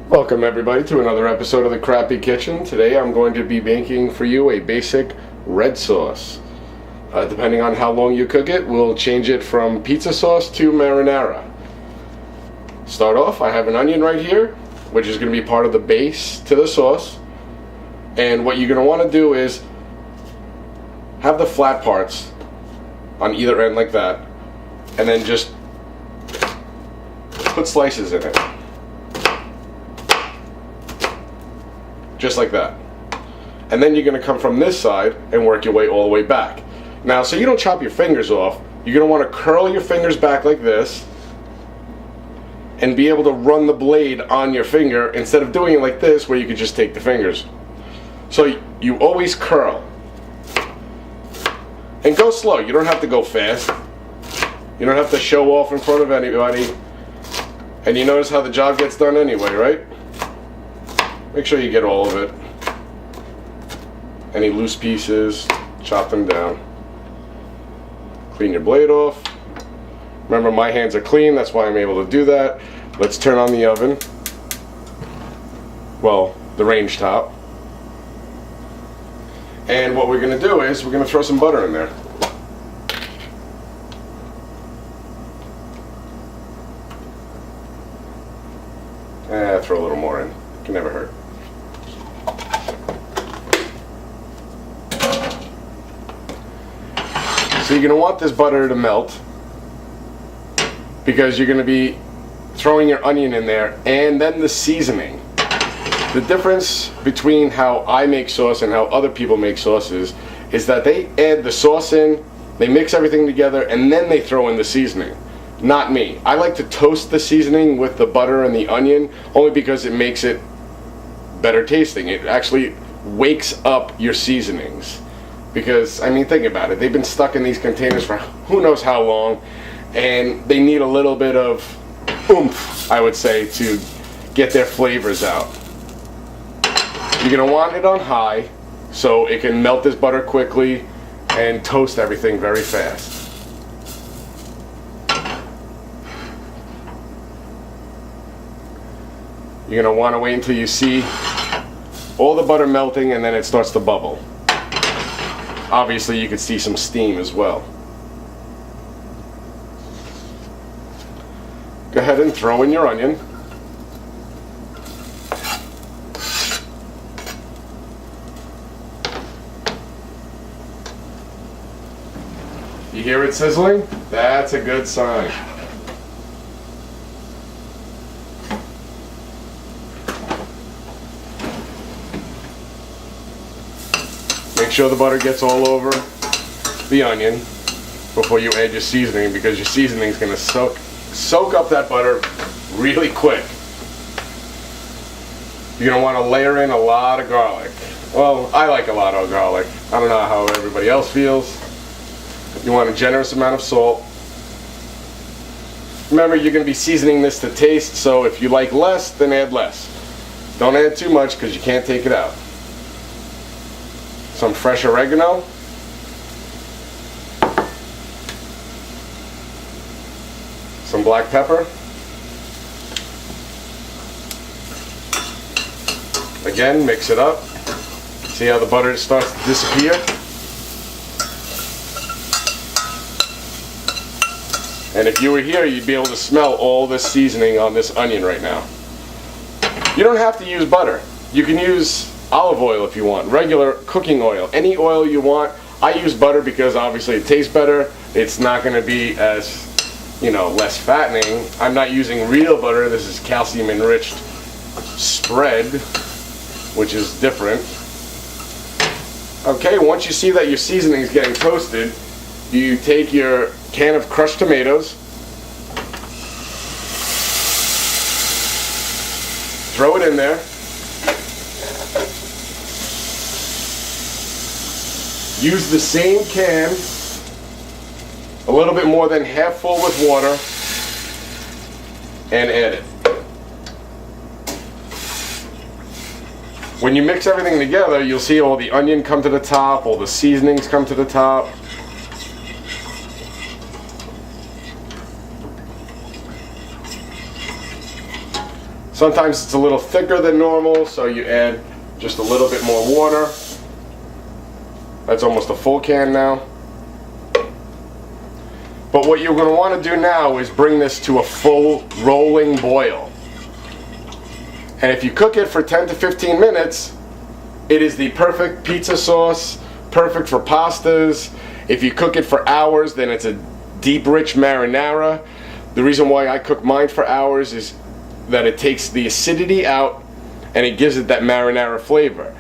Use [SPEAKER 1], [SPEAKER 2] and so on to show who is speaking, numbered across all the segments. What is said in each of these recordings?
[SPEAKER 1] Welcome everybody to another episode of the Krappy Kitchen. Today I'm going to be making for you a basic red sauce. Depending on how long you cook it, we'll change it from pizza sauce to marinara. Start off, I have an onion right here, which is going to be part of the base to the sauce. And what you're going to want to do is have the flat parts on either end like that, and then just put slices in it. Just like that. And then you're going to come from this side and work your way all the way back. Now, so you don't chop your fingers off, you're going to want to curl your fingers back like this and be able to run the blade on your finger instead of doing it like this where you could just take the fingers. So you always curl. And go slow. You don't have to go fast. You don't have to show off in front of anybody. And you notice how the job gets done anyway, right? Make sure you get all of it. Any loose pieces, chop them down. Clean your blade off. Remember, my hands are clean, that's why I'm able to do that. Let's turn on the oven. Well, the range top. And what we're going to do is we're going to throw some butter in there. Throw a little more in. Can never hurt. So you're going to want this butter to melt because you're going to be throwing your onion in there and then the seasoning. The difference between how I make sauce and how other people make sauces is that they add the sauce in, they mix everything together, and then they throw in the seasoning. Not me. I like to toast the seasoning with the butter and the onion only because it makes it better tasting. It actually wakes up your seasonings. Because, I mean, think about it. They've been stuck in these containers for who knows how long, and they need a little bit of oomph, I would say, to get their flavors out. You're going to want it on high so it can melt this butter quickly and toast everything very fast. You're going to want to wait until you see all the butter melting and then it starts to bubble. Obviously, you could see some steam as well. Go ahead and throw in your onion. You hear it sizzling? That's a good sign. Make sure the butter gets all over the onion before you add your seasoning, because your seasoning is going to soak up that butter really quick. You're going to want to layer in a lot of garlic. Well, I like a lot of garlic. I don't know how everybody else feels. You want a generous amount of salt. Remember, you're going to be seasoning this to taste, so if you like less, then add less. Don't add too much because you can't take it out. Some fresh oregano. Some black pepper. Again, mix it up. See how the butter starts to disappear? And if you were here, you'd be able to smell all this seasoning on this onion right now. You don't have to use butter. You can use olive oil if you want, regular cooking oil, any oil you want. I use butter because obviously it tastes better. It's not going to be as, less fattening. I'm not using real butter. This is calcium enriched spread, which is different. Okay, once you see that your seasoning is getting toasted, you take your can of crushed tomatoes, throw it in there. Use the same can, a little bit more than half full with water, and add it. When you mix everything together, you'll see all the onion come to the top, all the seasonings come to the top. Sometimes it's a little thicker than normal, so you add just a little bit more water. That's almost a full can now. But what you're going to want to do now is bring this to a full rolling boil. And if you cook it for 10 to 15 minutes, it is the perfect pizza sauce, perfect for pastas. If you cook it for hours, then it's a deep, rich marinara. The reason why I cook mine for hours is that it takes the acidity out and it gives it that marinara flavor.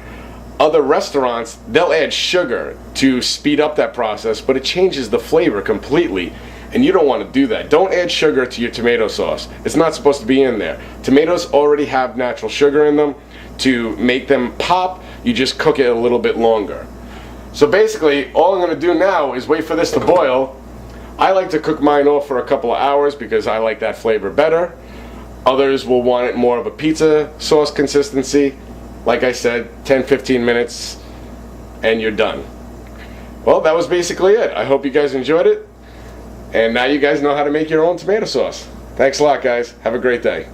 [SPEAKER 1] Other restaurants, they'll add sugar to speed up that process, but it changes the flavor completely, and you don't want to do that. Don't add sugar to your tomato sauce. It's not supposed to be in there. Tomatoes already have natural sugar in them. To make them pop, you just cook it a little bit longer. So basically, all I'm going to do now is wait for this to boil. I like to cook mine off for a couple of hours because I like that flavor better. Others will want it more of a pizza sauce consistency. Like I said, 10-15 minutes and you're done. Well, that was basically it. I hope you guys enjoyed it. And now you guys know how to make your own tomato sauce. Thanks a lot, guys. Have a great day.